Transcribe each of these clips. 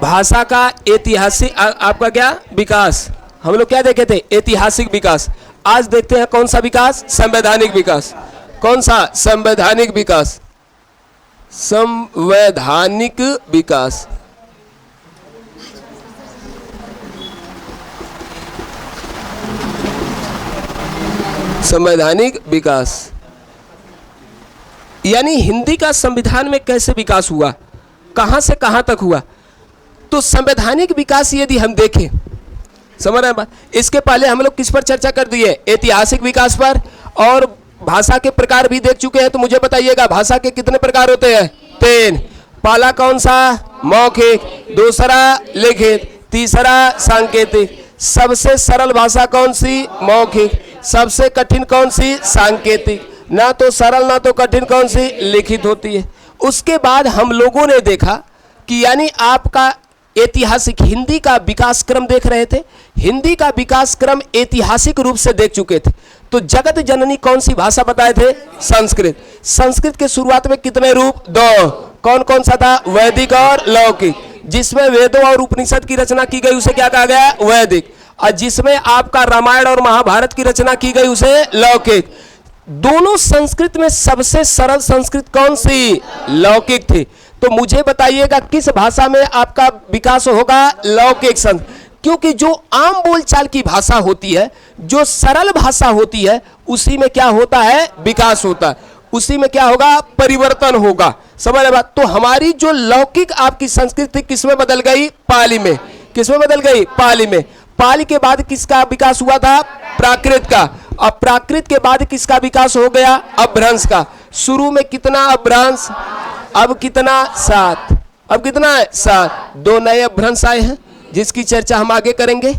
भाषा का ऐतिहासिक आपका क्या विकास, हम लोग क्या देखे थे? ऐतिहासिक विकास। आज देखते हैं कौन सा विकास? संवैधानिक विकास। कौन सा? संवैधानिक विकास। संवैधानिक विकास। संवैधानिक विकास यानी हिंदी का संविधान में कैसे विकास हुआ, कहां से कहां तक हुआ। तो संवैधानिक विकास यदि हम देखें, समझ रहे हैं बात? इसके पहले हम लोग किस पर चर्चा कर दिए? ऐतिहासिक विकास पर, और भाषा के प्रकार भी देख चुके हैं। तो मुझे बताइएगा भाषा के कितने प्रकार होते हैं? 3। पहला कौन सा? मौखिक, दूसरा लिखित, तीसरा सांकेतिक। सबसे सरल भाषा कौन सी? मौखिक। सबसे कठिन कौन सी? सांकेतिक। ना तो सरल ना तो कठिन कौन सी? लिखित होती है। उसके बाद हम लोगों ने देखा कि यानी आपका ऐतिहासिक हिंदी का विकास क्रम देख रहे थे। हिंदी का विकास क्रम ऐतिहासिक रूप से देख चुके थे। तो जगत जननी कौन सी भाषा बताए थे? संस्कृत। संस्कृत के शुरुआत में कितने रूप? 2। कौन कौन सा था? वैदिक और लौकिक। जिसमें वेदों और उपनिषद की रचना की गई उसे क्या कहा गया? वैदिक। और जिसमें आपका रामायण और महाभारत की रचना की गई उसे लौकिक। दोनों संस्कृत में सबसे सरल संस्कृत कौन सी? लौकिक थी। तो मुझे बताइएगा किस भाषा में आपका विकास होगा? लौकिक संस्कृत। क्योंकि जो आम बोलचाल की भाषा होती है, जो सरल भाषा होती है, उसी में क्या होता है? विकास होता है। उसी में क्या होगा? परिवर्तन होगा। समझ रहे बात? तो हमारी जो लौकिक आपकी संस्कृति किसमें बदल गई? पाली में। किसमें बदल गई? पाली में। पाली के बाद किसका विकास हुआ था? प्राकृत का। अब प्राकृत के बाद किसका विकास हो गया? अपभ्रंश का। शुरू में कितना अपभ्रंश? अब कितना? 7। अब कितना है? 7। 2 नए अपभ्रंश आए हैं जिसकी चर्चा हम आगे करेंगे।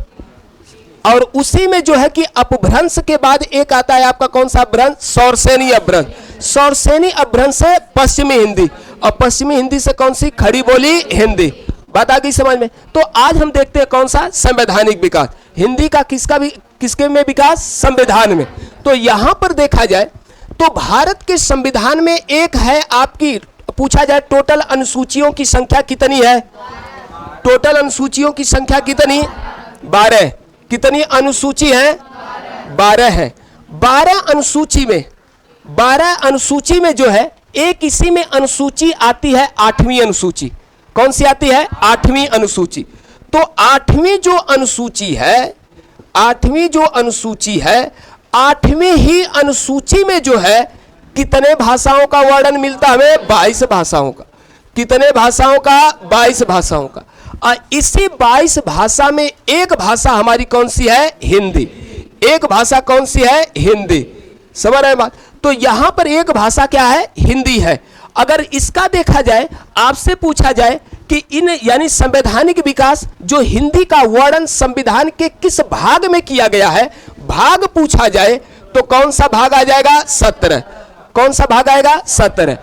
और उसी में जो है कि अपभ्रंश के बाद एक आता है आपका कौन सा अपभ्रंश? सौरसेनी अपभ्रंश। सौरसेनी अपभ्रंश है पश्चिमी हिंदी, और पश्चिमी हिंदी से कौन सी? खड़ी बोली हिंदी। बात आ गई समझ में? तो आज हम देखते हैं कौन सा? संवैधानिक विकास। हिंदी का किसके में विकास? संविधान में। तो यहां पर देखा जाए तो भारत के संविधान में एक है आपकी, पूछा जाए टोटल अनुसूचियों की संख्या कितनी है? टोटल अनुसूचियों की संख्या कितनी? 12। कितनी अनुसूची है? 12 है। 12 अनुसूची में जो है एक इसी में अनुसूची आती है 8वीं अनुसूची। कौन सी आती है? 8वीं अनुसूची। तो 8वीं जो अनुसूची है, 8वीं जो अनुसूची है, 8वीं ही अनुसूची में जो है कितने भाषाओं का वर्णन मिलता हमें? 22 भाषाओं का। कितने भाषाओं का? 22 भाषाओं का। और इसी 22 भाषा में एक भाषा हमारी कौन सी है? हिंदी। एक भाषा कौन सी है? हिंदी। समझ रहे हैं बात? तो यहां पर एक भाषा क्या है? हिंदी है। अगर इसका देखा जाए, आपसे पूछा जाए कि इन यानी संवैधानिक विकास जो हिंदी का वर्णन संविधान के किस भाग में किया गया है, भाग पूछा जाए तो कौन सा भाग आ जाएगा? 17। कौन सा भाग आएगा? 17।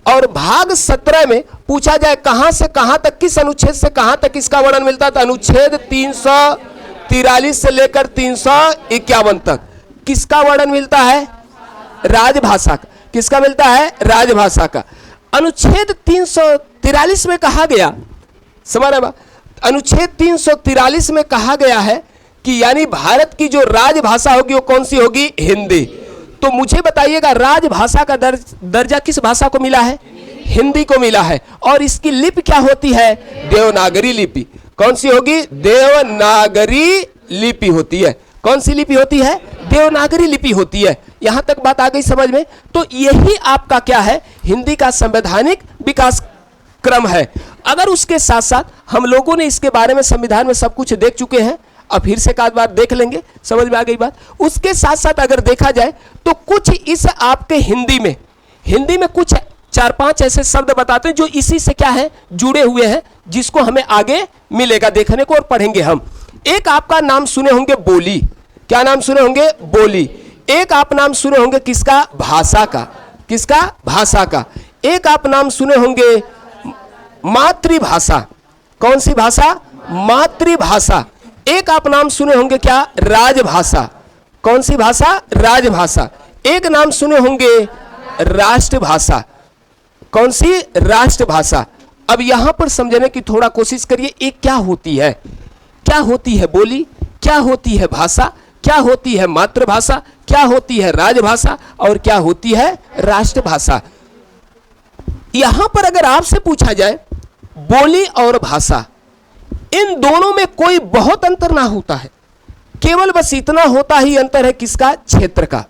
और भाग 17 में पूछा जाए कहां से कहां तक, किस अनुच्छेद से कहां तक इसका वर्णन मिलता था? अनुच्छेद 343 से लेकर 351 तक किसका वर्णन मिलता है? राजभाषा का। किसका मिलता है? राजभाषा का। अनुच्छेद 343 में कहा गया, समझ रहे हैं? अनुच्छेद 343 में कहा गया है कि यानी भारत की जो राजभाषा होगी वो कौन सी होगी? हिंदी। तो मुझे बताइएगा राजभाषा का दर्जा किस भाषा को मिला है? हिंदी को मिला है। और इसकी लिपि क्या होती है? देवनागरी लिपि। कौन सी होगी? देवनागरी लिपि होती है। कौन सी लिपि होती है? देवनागरी लिपि होती है। यहां तक बात आ गई समझ में? तो यही आपका क्या है? हिंदी का संवैधानिक विकास क्रम है। अगर उसके साथ साथ हम लोगों ने इसके बारे में संविधान में सब कुछ देख चुके हैं, अब फिर से एक आध बार देख लेंगे, समझ में आ गई बात? उसके साथ साथ अगर देखा जाए तो कुछ इस आपके हिंदी में कुछ 4-5 ऐसे शब्द बताते हैं जो इसी से क्या है? जुड़े हुए हैं, जिसको हमें आगे मिलेगा देखने को और पढ़ेंगे हम। एक आपका नाम सुने होंगे बोली। क्या नाम सुने होंगे? बोली। एक आप नाम सुने होंगे किसका? भाषा का। किसका? भाषा का। एक आप नाम सुने होंगे मातृभाषा। कौन सी भाषा? मातृभाषा। एक आप नाम सुने होंगे क्या? राजभाषा। कौन सी भाषा? राजभाषा। एक नाम सुने होंगे राष्ट्रभाषा। कौन सी? राष्ट्रभाषा। अब यहां पर समझने की थोड़ा कोशिश करिए, एक क्या होती है, क्या होती है बोली, क्या होती है भाषा, क्या होती है मातृभाषा, क्या होती है राजभाषा और क्या होती है राष्ट्रभाषा। यहां पर अगर आपसे पूछा जाए बोली और भाषा, इन दोनों में कोई बहुत अंतर ना होता है, केवल बस इतना होता ही अंतर है किसका, क्षेत्र का।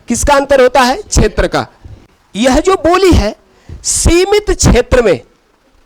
किसका अंतर होता है, क्षेत्र का। यह जो बोली है सीमित क्षेत्र में,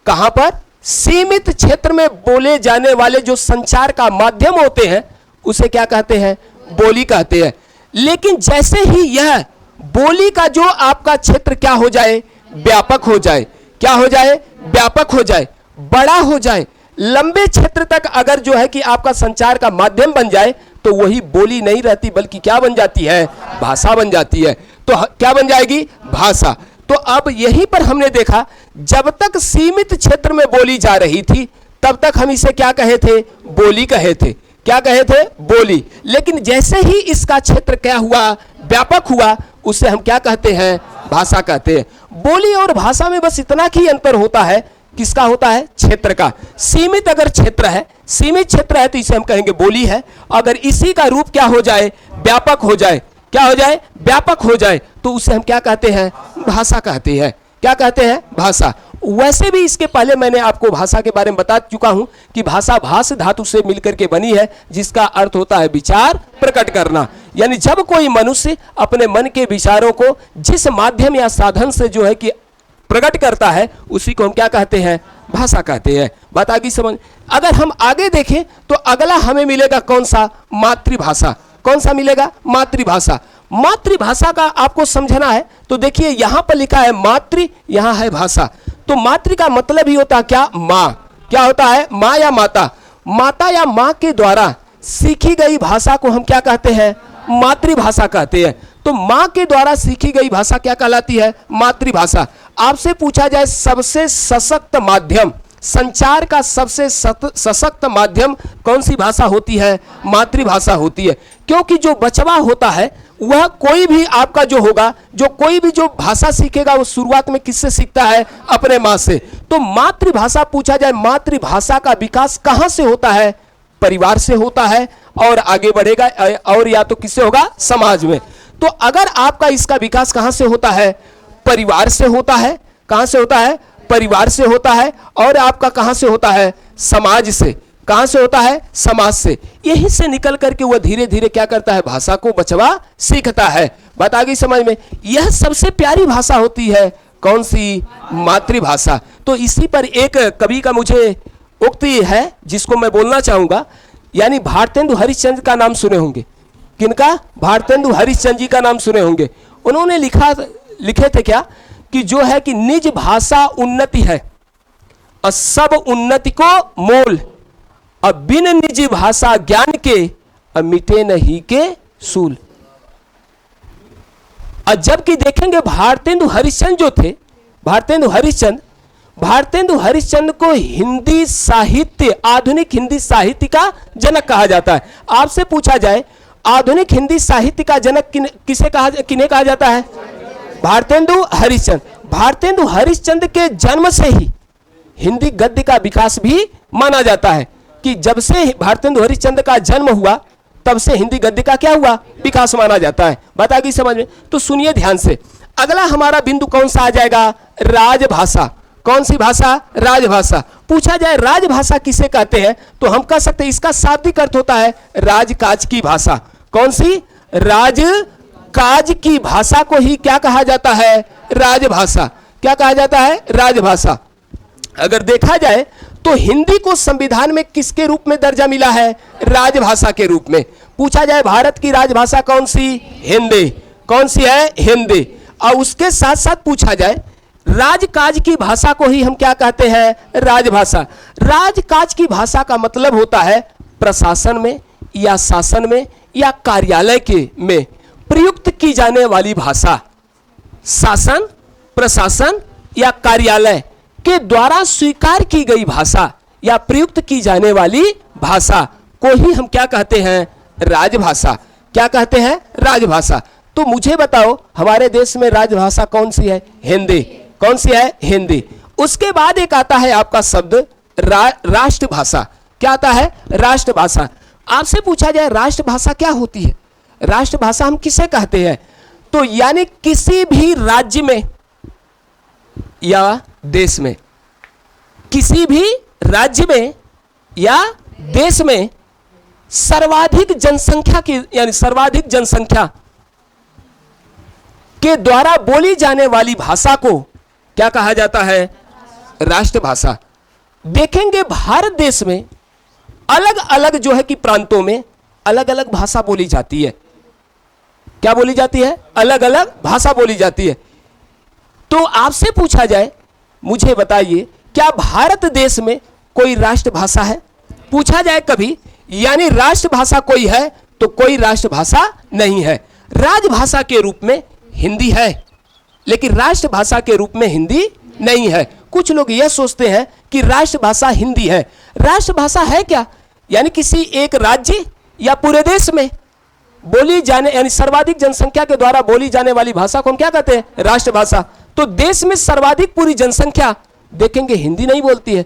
कहां पर, सीमित क्षेत्र में बोले जाने वाले जो संचार का माध्यम होते हैं उसे क्या कहते हैं, बोली कहते हैं। लेकिन जैसे ही यह बोली का जो आपका क्षेत्र क्या हो जाए, व्यापक हो जाए, क्या हो जाए, व्यापक हो जाए, बड़ा हो जाए, लंबे क्षेत्र तक अगर जो है कि आपका संचार का माध्यम बन जाए तो वही बोली नहीं रहती बल्कि क्या बन जाती है, भाषा बन जाती है। तो क्या बन जाएगी, भाषा। तो अब यहीं पर हमने देखा जब तक सीमित क्षेत्र में बोली जा रही थी तब तक हम इसे क्या कहे थे, बोली कहे थे। क्या कहे थे, बोली। लेकिन जैसे ही इसका क्षेत्र क्या हुआ, व्यापक हुआ, उसे हम क्या कहते हैं, भाषा कहते हैं। बोली और भाषा में बस इतना ही अंतर होता है, किसका होता है, क्षेत्र का। सीमित अगर क्षेत्र है, सीमित क्षेत्र है तो इसे हम कहेंगे बोली है। अगर इसी का रूप क्या हो जाए, व्यापक हो जाए, क्या हो जाए, व्यापक हो जाए, तो उसे हम क्या कहते हैं, भाषा कहते हैं। क्या कहते हैं, भाषा। वैसे भी इसके पहले मैंने आपको भाषा के बारे में बता चुका हूं कि भाषा भाष धातु से मिलकर के बनी है, जिसका अर्थ होता है विचार प्रकट करना। यानी जब कोई मनुष्य अपने मन के विचारों को जिस माध्यम या साधन से जो है कि प्रकट करता है उसी को हम क्या कहते हैं, भाषा कहते हैं। बात आगे समझ। अगर हम आगे देखें तो अगला हमें मिलेगा कौन सा, मातृभाषा। कौन सा मिलेगा, मातृभाषा। मातृभाषा का आपको समझना है तो देखिए यहां पर लिखा है मातृ, यहां है भाषा। तो मातृ का मतलब ही होता है क्या, मां। क्या होता है, मां या माता। माता या मां के द्वारा सीखी गई भाषा को हम क्या कहते हैं, मातृभाषा कहते हैं। तो मां के द्वारा सीखी गई भाषा क्या कहलाती है, मातृभाषा। आपसे पूछा जाए सबसे सशक्त माध्यम, संचार का सबसे सशक्त माध्यम कौन सी भाषा होती है, मातृभाषा होती है। क्योंकि जो बचवा होता है वह कोई भी आपका जो होगा, जो कोई भी जो भाषा सीखेगा वो शुरुआत में किससे सीखता है, अपने मां से। तो मातृभाषा पूछा जाए, मातृभाषा का विकास कहां से होता है, परिवार से होता है और आगे बढ़ेगा और या तो किससे होगा, समाज में। तो अगर आपका इसका विकास कहां से होता है, परिवार से होता है। कहां से होता है, परिवार से होता है। और आपका कहां से होता है, समाज से। कहां से होता है, समाज से। यहीं से निकल करके वह धीरे धीरे क्या करता है, भाषा को बचवा सीखता है। बात आ गई समझ में। यह सबसे प्यारी भाषा होती है कौन सी, मातृभाषा। तो इसी पर एक कवि का मुझे उक्ति है जिसको मैं बोलना चाहूंगा। यानी भारतेंदु हरिश्चंद्र का नाम सुने होंगे। किनका, भारतेंदु हरिश्चंद्र जी का नाम सुने होंगे। उन्होंने लिखे थे क्या कि जो है कि निज भाषा उन्नति है और सब उन्नति को मोल, और बिन निज भाषा ज्ञान के और मिटे नहीं के सूल। और जबकि देखेंगे भारतेंदु हरिश्चंद्र जो थे, भारतेंदु हरिश्चंद्र को हिंदी साहित्य, आधुनिक हिंदी साहित्य का जनक कहा जाता है। आपसे पूछा जाए आधुनिक हिंदी साहित्य का जनक किन्हें कहा जाता है, भारतेंदु हरिश्चंद्र। भारतेंदु हरिश्चंद्र के जन्म से ही हिंदी गद्य का विकास भी माना जाता है कि जब से भारतेंदु हरिश्चंद्र का जन्म हुआ तब से हिंदी गद्य का क्या हुआ, विकास माना जाता है। बात आ गई समझ में। तो सुनिए ध्यान से, अगला हमारा बिंदु कौन सा आ जाएगा, राजभाषा। कौन सी भाषा, राजभाषा। पूछा जाए राजभाषा किसे कहते हैं तो हम कह सकते हैं इसका शाब्दिक अर्थ होता है राजकाज की भाषा। कौन सी, राजकाज की भाषा को ही क्या कहा जाता है, राजभाषा। क्या कहा जाता है, राजभाषा। अगर देखा जाए तो हिंदी को संविधान में किसके रूप में दर्जा मिला है, राजभाषा के रूप में। पूछा जाए भारत की राजभाषा कौन सी, हिंदी। कौन सी है, हिंदी। और उसके साथ साथ पूछा जाए राजकाज की भाषा को ही हम क्या कहते हैं, राजभाषा। राजकाज की भाषा का मतलब होता है प्रशासन में या शासन में या कार्यालय के में प्रयुक्त की जाने वाली भाषा। शासन, प्रशासन या कार्यालय के द्वारा स्वीकार की गई भाषा या प्रयुक्त की जाने वाली भाषा को ही हम क्या कहते हैं, राजभाषा। क्या कहते हैं, राजभाषा। तो मुझे बताओ हमारे देश में राजभाषा कौन सी है, हिंदी। कौन सी है, हिंदी। उसके बाद एक आता है आपका शब्द राष्ट्रभाषा। क्या आता है? राष्ट्रभाषा। आपसे पूछा जाए राष्ट्रभाषा क्या होती है, राष्ट्रभाषा हम किसे कहते हैं, तो यानी किसी भी राज्य में या देश में, किसी भी राज्य में या देश में सर्वाधिक जनसंख्या की, यानी सर्वाधिक जनसंख्या के द्वारा बोली जाने वाली भाषा को क्या कहा जाता है? राष्ट्रभाषा। देखेंगे भारत देश में अलग अलग जो है कि प्रांतों में अलग अलग भाषा बोली जाती है। क्या बोली जाती है? अलग अलग भाषा बोली जाती है। तो आपसे पूछा जाए, मुझे बताइए क्या भारत देश में कोई राष्ट्रभाषा है? पूछा जाए कभी, यानी राष्ट्रभाषा कोई है तो कोई राष्ट्रभाषा नहीं है। राजभाषा के रूप में हिंदी है, लेकिन राष्ट्रभाषा के रूप में हिंदी नहीं है। कुछ लोग यह सोचते हैं कि राष्ट्रभाषा हिंदी है। राष्ट्रभाषा है क्या? यानी किसी एक राज्य या पूरे देश में बोली जाने, यानी सर्वाधिक जनसंख्या के द्वारा बोली जाने वाली भाषा को हम क्या कहते हैं? राष्ट्रभाषा। तो देश में सर्वाधिक पूरी जनसंख्या देखेंगे हिंदी नहीं बोलती है।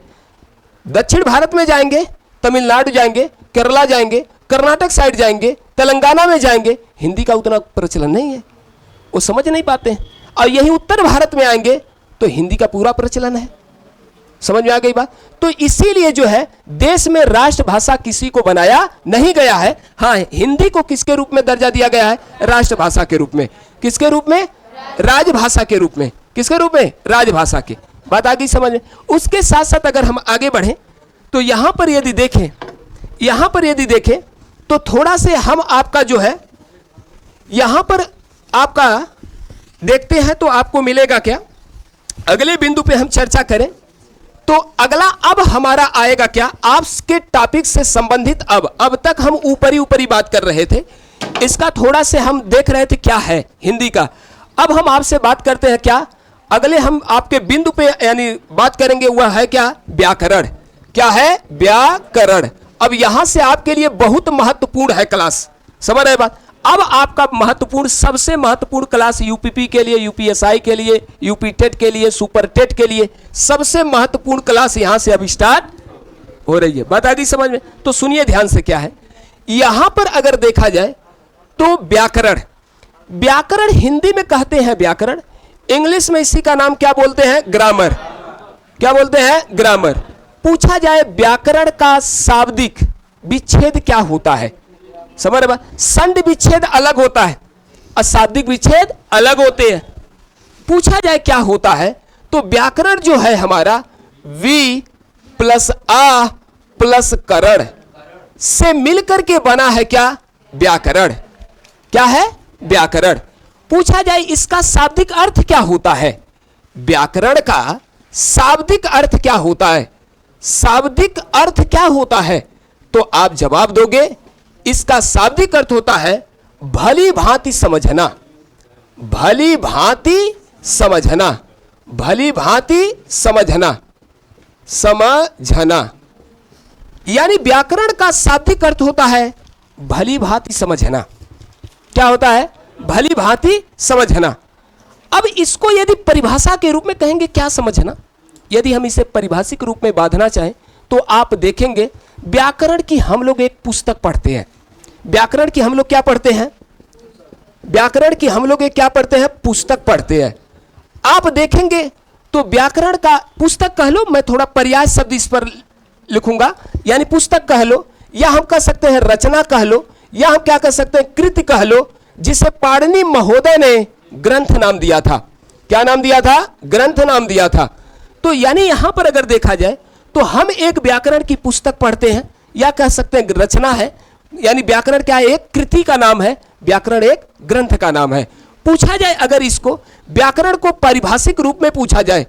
दक्षिण भारत में जाएंगे, तमिलनाडु जाएंगे, केरला जाएंगे, कर्नाटक साइड जाएंगे, तेलंगाना में जाएंगे, हिंदी का उतना प्रचलन नहीं है, वो समझ नहीं पाते हैं। और यही उत्तर भारत में आएंगे तो हिंदी का पूरा प्रचलन है। समझ में आ गई बात? तो इसीलिए जो है देश में राष्ट्रभाषा किसी को बनाया नहीं गया है। हाँ, हिंदी को किसके रूप में दर्जा दिया गया है? राष्ट्रभाषा के रूप में। किसके रूप में? राजभाषा के रूप में। किसके रूप में? राजभाषा के। बात आ गई समझ में? उसके साथ साथ अगर हम आगे बढ़ें तो यहां पर यदि देखें तो थोड़ा से हम आपका जो है यहां पर आपका देखते हैं तो आपको मिलेगा क्या? अगले बिंदु पे हम चर्चा करें तो अगला अब हमारा आएगा क्या? आपके टॉपिक से संबंधित अब तक हम ऊपरी बात कर रहे थे, इसका थोड़ा से हम देख रहे थे क्या है हिंदी का। अब हम आपसे बात करते हैं क्या? अगले हम आपके बिंदु पे यानी बात करेंगे वह है क्या? व्याकरण। क्या है? व्याकरण। अब यहां से आपके लिए बहुत महत्वपूर्ण है क्लास, समझ रहे बात? अब आपका महत्वपूर्ण, सबसे महत्वपूर्ण क्लास यूपीपी के लिए, यूपीएसआई के लिए, यूपी टेट के लिए, सुपर टेट के लिए सबसे महत्वपूर्ण क्लास यहां से अब स्टार्ट हो रही है। बात आ गई समझ में? तो सुनिए ध्यान से क्या है यहां पर अगर देखा जाए तो व्याकरण हिंदी में कहते हैं व्याकरण, इंग्लिश में इसी का नाम क्या बोलते हैं? ग्रामर। क्या बोलते हैं? ग्रामर। पूछा जाए व्याकरण का शाब्दिक विच्छेद क्या होता है? समझ रहे? संड विच्छेद अलग होता है, अशाब्दिक विच्छेद अलग होते हैं। पूछा जाए क्या होता है तो व्याकरण जो है हमारा वी प्लस आ प्लस करण से मिलकर के बना है क्या? व्याकरण। क्या है? व्याकरण। पूछा जाए इसका शाब्दिक अर्थ क्या होता है? व्याकरण का शाब्दिक अर्थ क्या होता है? शाब्दिक अर्थ क्या होता है? तो आप जवाब दोगे इसका शाब्दिक अर्थ होता है भली भांति समझना। भली भांति समझना, भली भांति समझना, समझना। यानी व्याकरण का शाब्दिक अर्थ होता है भली भांति समझना। क्या होता है? भली भांति समझना। अब इसको यदि परिभाषा के रूप में कहेंगे क्या समझना, यदि हम इसे परिभाषिक रूप में बांधना चाहें तो आप देखेंगे व्याकरण की हम लोग एक पुस्तक पढ़ते हैं। व्याकरण की हम लोग क्या पढ़ते हैं? व्याकरण की हम लोग एक क्या पढ़ते हैं? पुस्तक पढ़ते हैं। आप देखेंगे तो व्याकरण का पुस्तक कह लो, मैं थोड़ा पर्याय शब्द इस पर लिखूंगा, यानी पुस्तक कह लो, या हम कह सकते हैं रचना कह लो, या हम क्या कह सकते हैं? कृति कह लो, जिसे पाणिनि महोदय ने ग्रंथ नाम दिया था। क्या नाम दिया था? ग्रंथ नाम दिया था। तो यानी यहां पर अगर देखा जाए तो हम एक व्याकरण की पुस्तक पढ़ते हैं, या कह सकते हैं रचना है, यानी व्याकरण क्या है? एक कृति का नाम है, व्याकरण एक ग्रंथ का नाम है। पूछा जाए अगर इसको व्याकरण को पारिभाषिक रूप में पूछा जाए,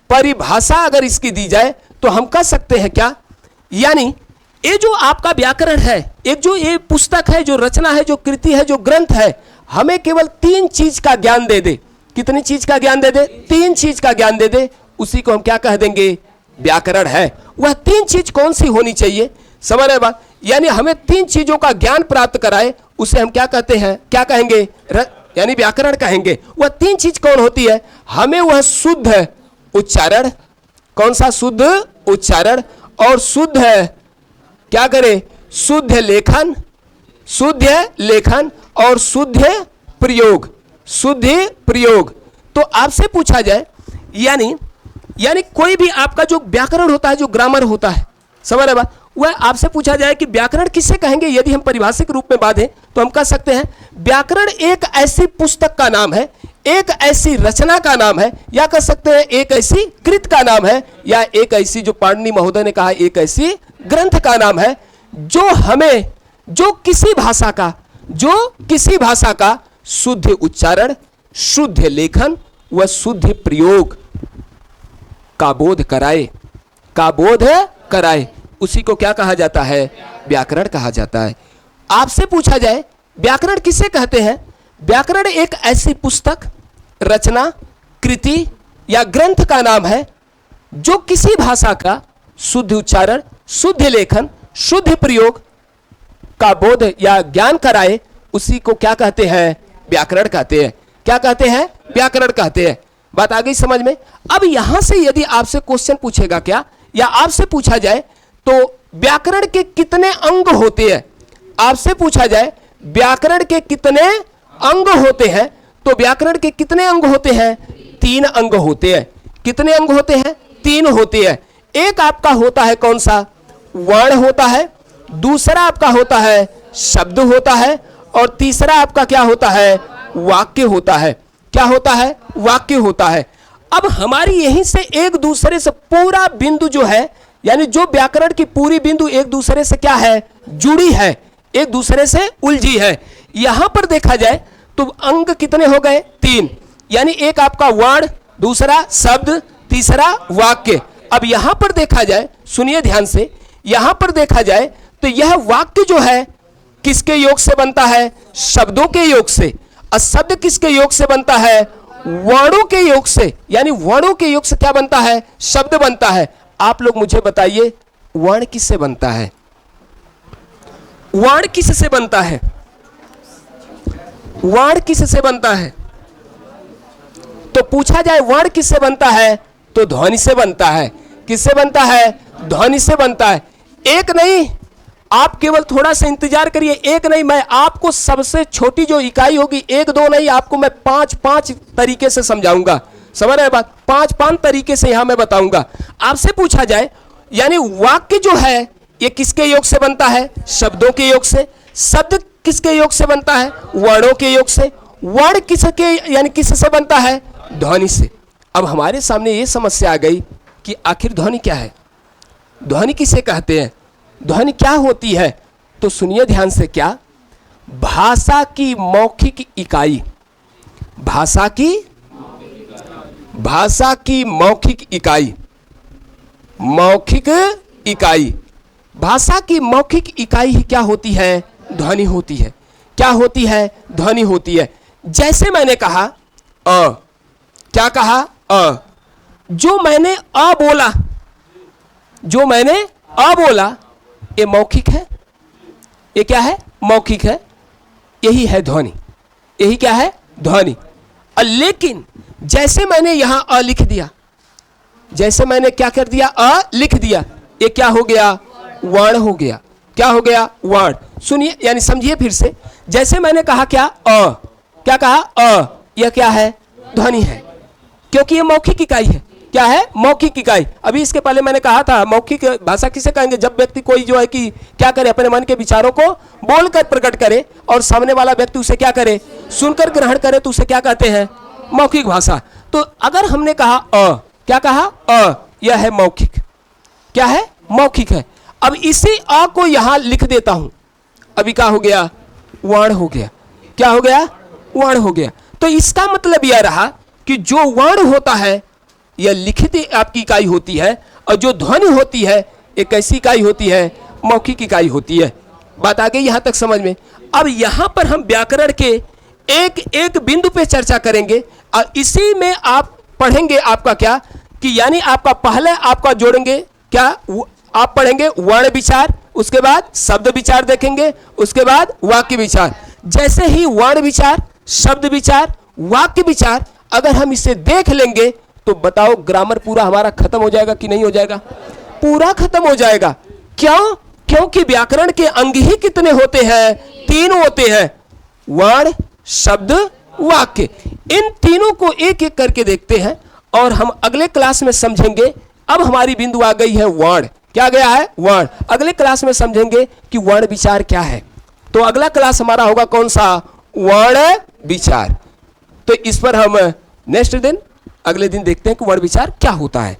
परिभाषा अगर इसकी दी जाए तो हम कह सकते हैं क्या? यानी ये जो आपका व्याकरण है, एक जो ये पुस्तक है, जो रचना है, जो कृति है, जो ग्रंथ है, हमें केवल 3 चीज का ज्ञान दे दे। कितनी चीज का ज्ञान दे दे? 3 चीज का ज्ञान दे दे, उसी को हम क्या कह देंगे? व्याकरण है। वह 3 चीज कौन सी होनी चाहिए? समझ रहे बात? यानी हमें 3 चीजों का ज्ञान प्राप्त कराए, उसे हम क्या कहते हैं? क्या कहेंगे? यानी व्याकरण कहेंगे। वह 3 चीज कौन होती है? हमें वह शुद्ध उच्चारण, कौन सा? शुद्ध उच्चारण। और शुद्ध है क्या करे? शुद्ध लेखन, शुद्ध लेखन और शुद्ध प्रयोग, शुद्ध प्रयोग। तो आपसे पूछा जाए यानी कोई भी आपका जो व्याकरण होता है, जो ग्रामर होता है, समझ रहे बात, वह आपसे पूछा जाए कि व्याकरण किसे कहेंगे, यदि हम परिभाषिक रूप में बांधें तो हम कह सकते हैं व्याकरण एक ऐसी पुस्तक का नाम है, एक ऐसी रचना का नाम है, या कह सकते हैं एक ऐसी कृत का नाम है, या एक ऐसी, जो पाणिनि महोदय ने कहा, एक ऐसी ग्रंथ का नाम है जो हमें, जो किसी भाषा का शुद्ध उच्चारण, शुद्ध लेखन व शुद्ध प्रयोग का बोध कराए, उसी को क्या कहा जाता है? व्याकरण कहा जाता है। आपसे पूछा जाए व्याकरण किसे कहते हैं? व्याकरण एक ऐसी पुस्तक, रचना, कृति या ग्रंथ का नाम है जो किसी भाषा का शुद्ध उच्चारण, शुद्ध लेखन, शुद्ध प्रयोग का बोध या ज्ञान कराए, उसी को क्या कहते हैं? व्याकरण कहते हैं। क्या कहते हैं? व्याकरण कहते हैं। बात आ गई समझ में? अब यहां से यदि आपसे क्वेश्चन पूछेगा क्या, या आपसे पूछा जाए तो व्याकरण के कितने अंग होते हैं, आपसे पूछा जाए व्याकरण के कितने अंग होते हैं, तो व्याकरण के कितने अंग होते हैं? 3 अंग होते हैं। कितने अंग होते हैं? 3 होते हैं। एक आपका होता है कौन सा? वर्ण होता है, दूसरा आपका होता है शब्द होता है, और तीसरा आपका क्या होता है? वाक्य होता है। क्या होता है? वाक्य होता है। अब हमारी यहीं से एक दूसरे से पूरा बिंदु जो है, यानी जो व्याकरण की पूरी बिंदु एक दूसरे से क्या है? जुड़ी है, एक दूसरे से उलझी है। यहां पर देखा जाए तो अंग कितने हो गए? 3। यानी एक आपका वर्ण, दूसरा शब्द, तीसरा वाक्य। अब यहां पर देखा जाए, सुनिए ध्यान से, यहां पर देखा जाए तो यह वाक्य जो है किसके योग से बनता है? शब्दों के योग से। और शब्द किसके योग से बनता है? वर्णों के योग से। यानी वर्णों के योग से क्या बनता है? शब्द बनता है। आप लोग मुझे बताइए वर्ण किससे बनता है? वर्ण किससे बनता है? वर्ण किससे बनता है? तो पूछा जाए वर्ण किससे बनता है, तो ध्वनि से बनता है। किससे बनता है? ध्वनि से बनता है। एक नहीं, आप केवल थोड़ा सा इंतजार करिए। एक नहीं, मैं आपको सबसे छोटी जो इकाई होगी, 1-2 नहीं, आपको मैं 5 तरीके से समझाऊंगा। समझ रहे बात? 5 तरीके से यहां मैं बताऊंगा। आपसे पूछा जाए यानी वाक्य जो है ये किसके योग से बनता है? शब्दों के योग से। शब्द किसके योग से बनता है? वर्णों के योग से। वर्ण किसके यानी किससे बनता है? ध्वनि से। अब हमारे सामने ये समस्या आ गई कि आखिर ध्वनि क्या है? ध्वनि किसे कहते हैं? ध्वनि क्या होती है? तो सुनिए ध्यान से। क्या? भाषा की मौखिक इकाई, भाषा की मौखिक इकाई, मौखिक इकाई, भाषा की मौखिक इकाई ही क्या होती है? ध्वनि होती है। क्या होती है? ध्वनि होती है। जैसे मैंने कहा अ, क्या कहा? अ। जो मैंने अ बोला, जो मैंने अ बोला, ये मौखिक है। ये क्या है? मौखिक है। यही है ध्वनि। यही क्या है? ध्वनि। लेकिन जैसे मैंने यहां अ लिख दिया, जैसे मैंने क्या कर दिया? अ लिख दिया, ये क्या हो गया? वर्ण हो गया। क्या हो गया? वर्ण। सुनिए यानी समझिए फिर से। जैसे मैंने कहा क्या? अ। क्या कहा? अ। यह क्या है? ध्वनि है, क्योंकि ये मौखिक इकाई है। क्या है? मौखिक इकाई। अभी इसके पहले मैंने कहा था मौखिक भाषा किसे कहेंगे? जब व्यक्ति कोई जो है कि क्या करे, अपने मन के विचारों को बोलकर प्रकट करे और सामने वाला व्यक्ति उसे क्या करे? सुनकर ग्रहण करे, तो उसे क्या कहते हैं? मौखिक भाषा। तो अगर हमने कहा अ, क्या कहा? अ, यह है मौखिक। क्या है? मौखिक है। अब इसी अ को यहां लिख देता हूं, अभी क्या हो गया? वर्ण हो गया। क्या हो गया? वर्ण हो गया। तो इसका मतलब यह रहा कि जो वर्ण होता है यह लिखित आपकी इकाई होती है, और जो ध्वनि होती है एक ऐसी इकाई होती है, मौखिक इकाई होती है। बात आ गई यहां तक समझ में? अब यहां पर हम व्याकरण के एक एक बिंदु पे चर्चा करेंगे, और इसी में आप पढ़ेंगे आपका क्या कि यानी आपका पहले आपका जोड़ेंगे क्या? आप पढ़ेंगे वर्ण विचार, उसके बाद शब्द विचार देखेंगे, उसके बाद वाक्य विचार। जैसे ही वर्ण विचार, शब्द विचार, वाक्य विचार अगर हम इसे देख लेंगे तो बताओ ग्रामर पूरा हमारा खत्म हो जाएगा कि नहीं हो जाएगा? पूरा खत्म हो जाएगा। क्यों? क्योंकि व्याकरण के अंग ही कितने होते हैं? 3 होते हैं, वर्ण, शब्द, वाक्य। इन तीनों को एक एक करके देखते हैं और हम अगले क्लास में समझेंगे। अब हमारी बिंदु आ गई है वर्ण। क्या गया है? वर्ण। अगले क्लास में समझेंगे कि वर्ण विचार क्या है। तो अगला क्लास हमारा होगा कौन सा? वर्ण विचार। तो इस पर हम नेक्स्ट दिन, अगले दिन देखते हैं कि वर्ण विचार क्या होता है।